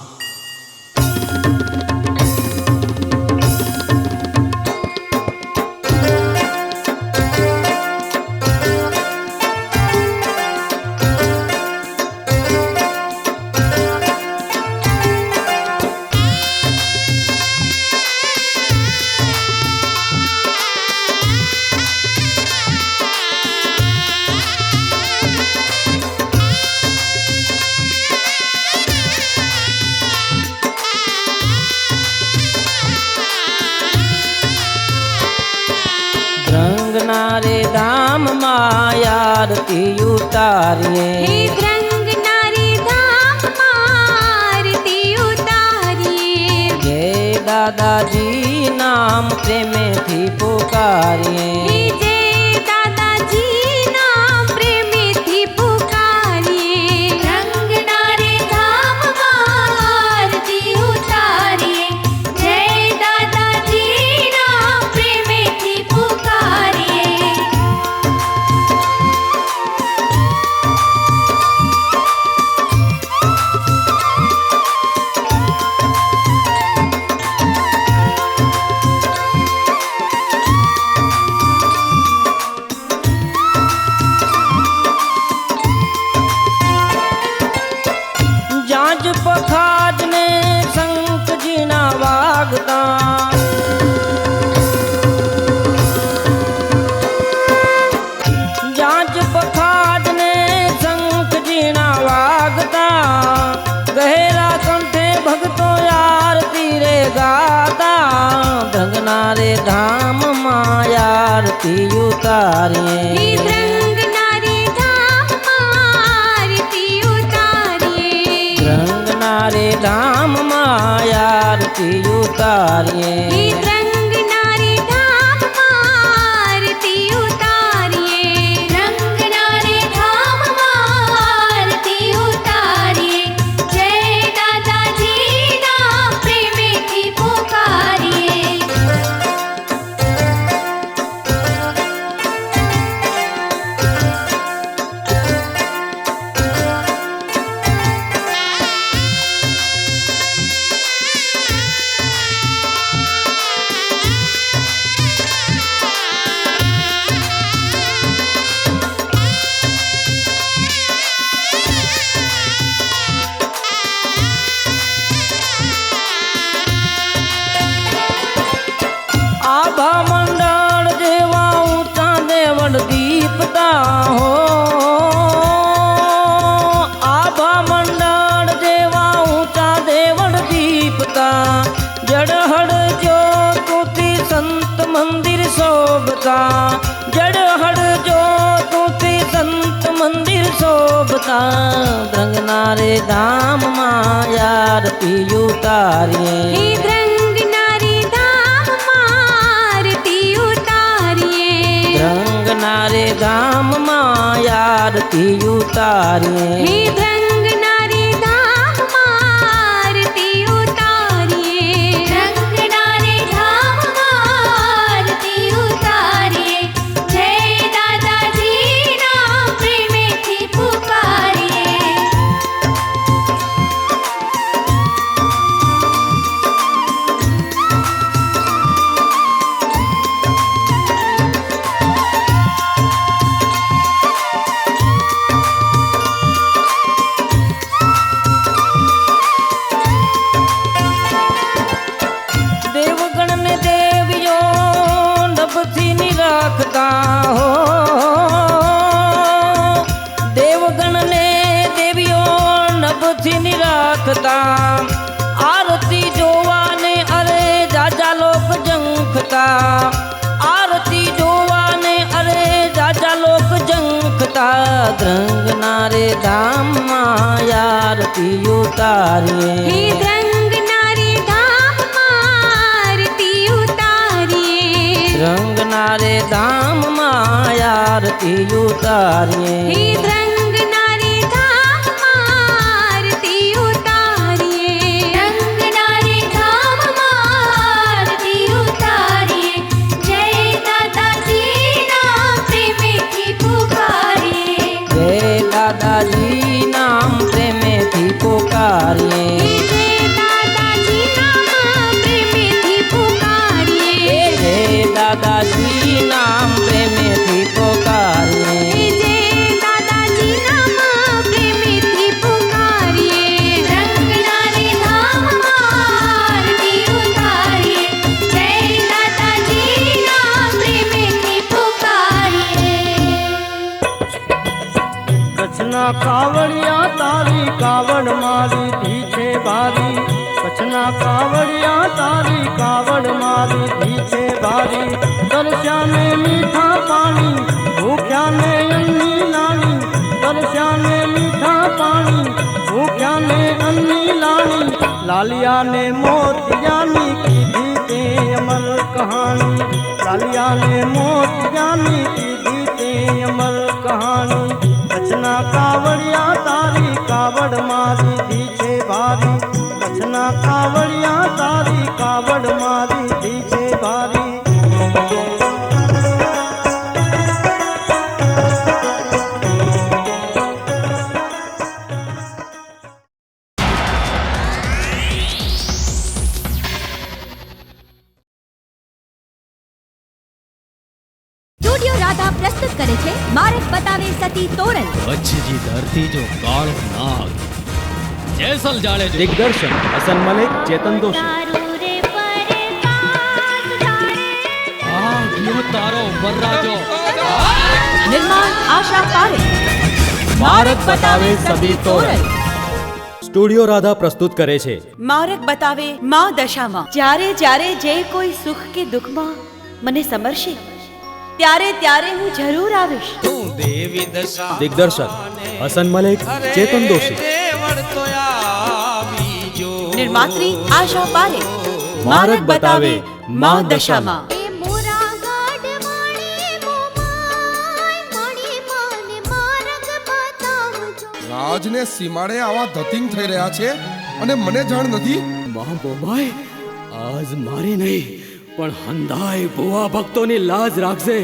રે ધામ માયારતી ઉતારીએ હે દ્રંગનારી ધામ આરતી ઉતારીએ. જય દાદાજી નામ પ્રેમેથી પુકારીએ હે જય દાદાજી નામ પ્રેમેથી પુકારીએ. દ્રંગનારી ધામ આરતી ઉતારીએ. જય દાદાજી નામ પ્રેમેથી પુકારીએ. આરતી ઉતારીએ રંગ નારી ધામમાં આરતી ઉતારીએ રંગના રે ધામમાં આરતી ઉતારીએ રંગ નારી ધામમાં આરતી ઉતારીએ રંગ નારી ધામમાં આરતી ઉતારીએ જય દાદાજીના પ્રેમેથી પુકારીએ આભા મંડળ જેવા ઊંચા દેવળ દીપતા હો આભા મંડળ જેવા ઊંચા દેવળ દીપતા જડહડ જ્યોતિથી સંત મંદિર શોભતા જડહડ જ્યોતિથી સંત મંદિર શોભતા રંગના રે ધામમાં આરતી ઉતારીએ રંગ નારી ધામમાં આરતી ઉતારીએ રંગના રે ધામમાં આરતી ઉતારીએ રંગ નારી ધામમાં આરતી ઉતારીએ રંગ નારી ધામમાં આરતી ઉતારીએ જય દાદાજીના પ્રેમેથી પુકારીએ દેવગણ ને દેવીઓ નભથી નિરાખતા હો દેવગણ ને દેવીઓ નભથી નિરાખતા આરતી જોવાને અરે જાજા લોક ઝંખતા આરતી જોવાને અરે જાજા લોક ઝંખતા રંગના રે ધામમાં આરતી ઉતારીએ રંગ નારી ધામમાં આરતી ઉતારીએ રંગના રે ધામમાં આરતી ઉતારીએ રંગ નારી ધામમાં આરતી ઉતારીએ રંગ નારી ધામમાં આરતી ઉતારીએ જય દાદાજીના પ્રેમેથી પુકારીએ જય દાદાજી નામ પ્રેમેથી પુકારીએ જય દાદાજીના પ્રેમેથી પુકારીએ જય દાદાજી નામ પ્રેમેથી પુકારીએ જય દાદાજીના પ્રેમેથી પુકારીએ રંગ નારી ધામમાં આરતી ઉતારીએ જય દાદાજીના પ્રેમેથી પુકારીએ કચ્છના કાવડિયા તારી કાવડ મારી ધી છે ભારી કચ્છના કાવડિયા તારી કાવડ મારી ધી છે ભારી તરસ્યાને મીઠા પાણી ભૂખ્યાને અન્ની લાણી તરસ્યાને મીઠા પાણી ભૂખ્યાને અન્ની લાણી લાલિયાને મોતિયાની કીધી તે અમર કહાણી લાલિયાને મોતિયાની કીધી તે અમર કહાણી કચ્છના કાવડિયા તારી કાવડ મારી ધી છે ભારી કચ્છના કાવડિયા તારી કાવડ મારી ધી છે ભારી સ્ટુડિયો રાધા પ્રસ્તુત કરે છે માર્ગ બતાવે સતી તોરલ કચ્છજી ધરતી જો કાળો નાગ જેસલ જાણે જો દિગ્દર્શન હસન મલિક ચેતન દોશી આ ગયો તારો વરરાજો નિર્માણ આશા પારેખ માર્ગ બતાવે સતી તોરલ સ્ટુડિયો રાધા પ્રસ્તુત કરે છે માર્ગ બતાવે માં દશામાં જ્યારે જ્યારે જે કોઈ સુખ કે દુઃખમાં મને સમરશે ત્યારે હું જરૂર આવીશ. દિગ્દર્શન હસન મલિક, ચેતન દોશી. નિર્માત્રી આશા પારેખ. માર્ગ બતાવે મા દશામાં. રાજને સીમાડે આવા ધતિંગ થઈ રહ્યા છે અને મને જાણ નથી. મા બોમાય આજ મારી નહીં પણ હંધાય ભુવા ભક્તોની લાજ રાખશે.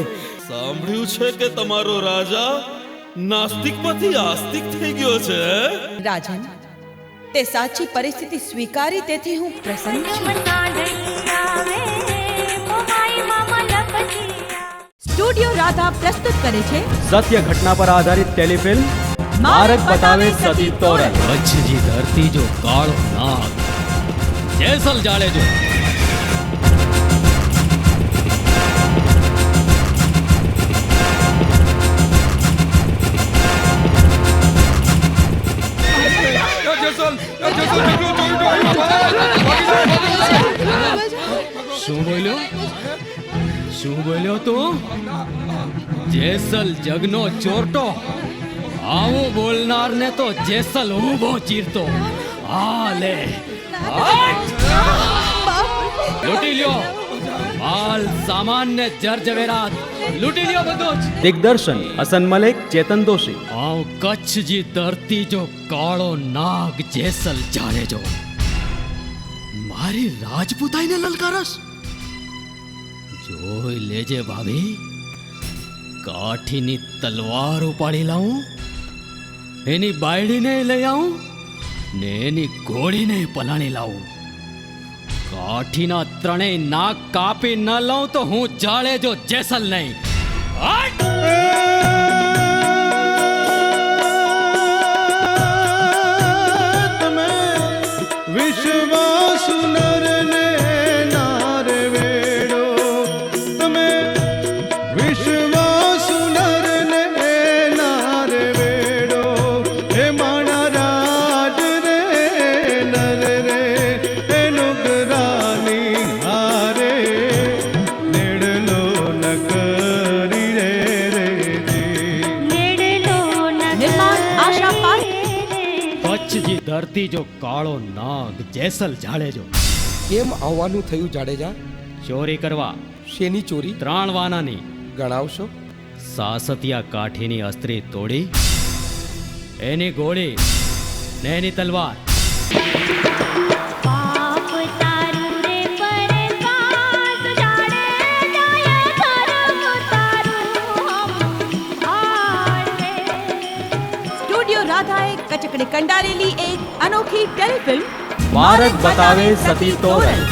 સાંભળ્યું છે કે તમારો રાજા નાસ્તિકમાંથી આસ્તિક થઈ ગયો છે. રાજન, તે સાચી પરિસ્થિતિ સ્વીકારી તેથી હું પ્રસન્ન છું. સ્ટુડિયો રાધા પ્રસ્તુત કરે છે સત્ય ઘટના પર આધારિત ટેલિફિલ્મ માર્ગ બતાવે સતી તોરણ. કચ્છની ધરતી જો કાળો નાગ જેસલ જાળે જો. શું બોલ્યો તું? જેસલ જગનો ચોરટો. આવું બોલનાર ને તો જેસલ ઊભો ચીરતો. આ લે લૂટી લ્યો માલ સામાન ને જરજવેરાત લૂટી લ્યો બધું જ. દિગ્દર્શન હસન મલિક, ચેતન દોશી. આવ કચ્છ જી ધરતી જો કાળો નાગ જેસલ જાળે જો. મારી રાજપૂતાઈને લલકારસ. જોઈ લેજે ભાભી, કાઠીની તલવાર ઉપાડી લાવું, એની બાયડીને લઈ આવું ને એની ઘોડીને પલાણી લાવું. કાઠીના ત્રણેય નાક કાપી ન લઉં તો હું જાળે જો જેસલ નહીં. તમે વિશ્વાસ નરને નાર વેડો. તમે વિશ્વાસ નરને નાર વેડો. હે માણા રાજ રે નર રે એનુગ્રાની હારે નેડલો નકરી રે રે નિર્માણ આશા પારેખ. કચ્છની ધરતી જો કાળો નાગ જેસલ જાળે જો. કેમ આવવાનું થયું જાડેજા? ચોરી કરવા શેની ચોરી? 3 વાનાની. ગણાવશો? સાસતિયા કાઠીની અસ્ત્રી તોડી, એની ગોળી ને એની તલવાર. સ્ટુડિયો રાધાએ કચકડે કંડારેલી એક અનોખી ટેલિફિલ્મ માર્ગ બતાવે સતી તોરણ.